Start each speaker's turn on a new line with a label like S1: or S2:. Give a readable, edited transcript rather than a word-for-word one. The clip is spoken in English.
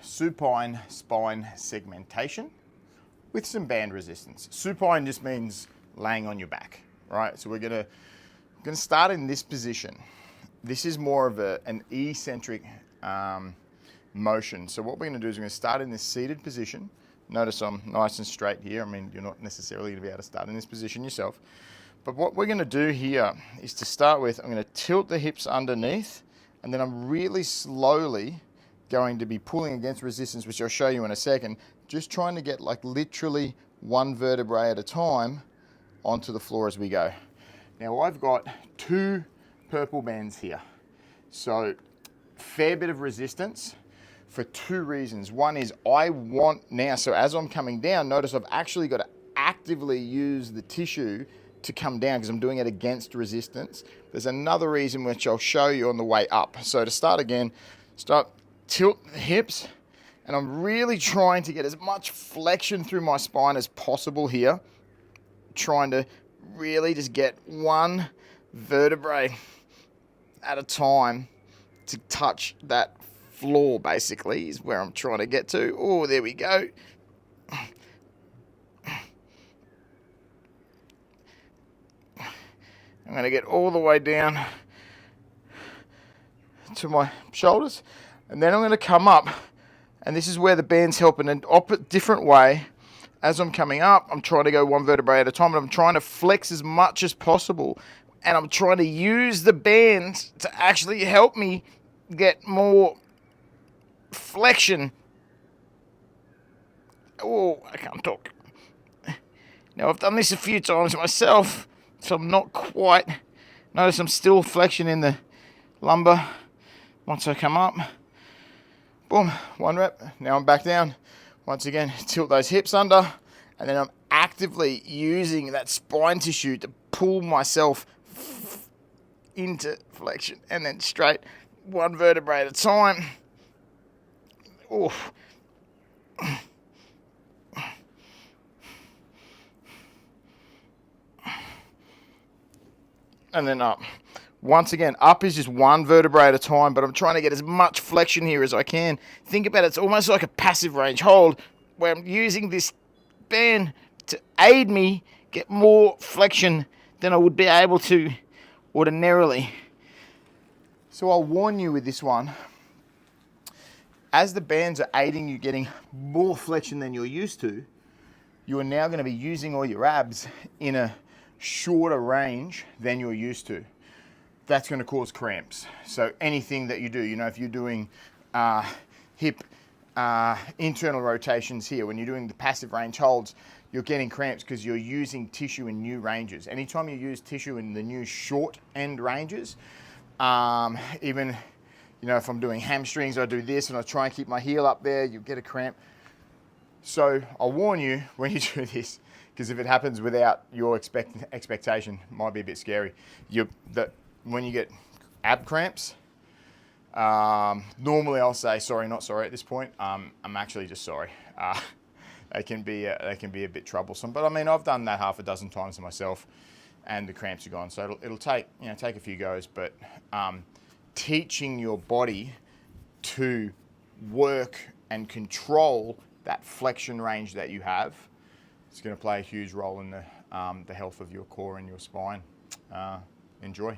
S1: supine spine segmentation with some band resistance. Supine just means laying on your back, right? So we're gonna start in this position. This is more of an eccentric motion. So what we're gonna do is we're gonna start in this seated position. Notice I'm nice and straight here. I mean, you're not necessarily gonna be able to start in this position yourself. But what we're gonna do here is to start with, I'm gonna tilt the hips underneath, and then I'm really slowly going to be pulling against resistance, which I'll show you in a second, just trying to get like literally one vertebrae at a time onto the floor as we go. Now I've got 2 purple bands here. So fair bit of resistance for 2 reasons. One is I want now, so as I'm coming down, notice I've actually got to actively use the tissue to come down because I'm doing it against resistance. There's another reason which I'll show you on the way up. So to start again, tilt the hips, and I'm really trying to get as much flexion through my spine as possible here. Trying to really just get one vertebrae at a time to touch that floor, basically, is where I'm trying to get to. Oh, there we go. I'm going to get all the way down to my shoulders, and then I'm going to come up, and this is where the band's help in an different way. As I'm coming up, I'm trying to go one vertebrae at a time, and I'm trying to flex as much as possible, and I'm trying to use the band to actually help me get more flexion. Oh, I can't talk. Now, I've done this a few times myself, so I'm not quite. Notice I'm still flexion in the lumbar. Once I come up, boom, 1 rep. Now I'm back down. Once again, tilt those hips under, and then I'm actively using that spine tissue to pull myself into flexion, and then straight, 1 vertebrae at a time. Oof. And then up. Once again, up is just 1 vertebrae at a time, but I'm trying to get as much flexion here as I can. Think about it, it's almost like a passive range hold, where I'm using this band to aid me get more flexion than I would be able to ordinarily. So I'll warn you with this one, as the bands are aiding you getting more flexion than you're used to, you are now going to be using all your abs in a shorter range than you're used to. That's going to cause cramps. So anything that you do, you know, if you're doing hip internal rotations here, when you're doing the passive range holds, you're getting cramps because you're using tissue in new ranges. Anytime you use tissue in the new short end ranges, even, you know, if I'm doing hamstrings, I do this and I try and keep my heel up there, you get a cramp. So I'll warn you when you do this, because if it happens without your expectation, it might be a bit scary. When you get ab cramps, normally I'll say sorry, not sorry at this point. I'm actually just sorry. They can be a bit troublesome, but I mean, I've done that half a dozen times myself, and the cramps are gone. So it'll take a few goes, but teaching your body to work and control that flexion range that you have, it's going to play a huge role in the health of your core and your spine. Enjoy.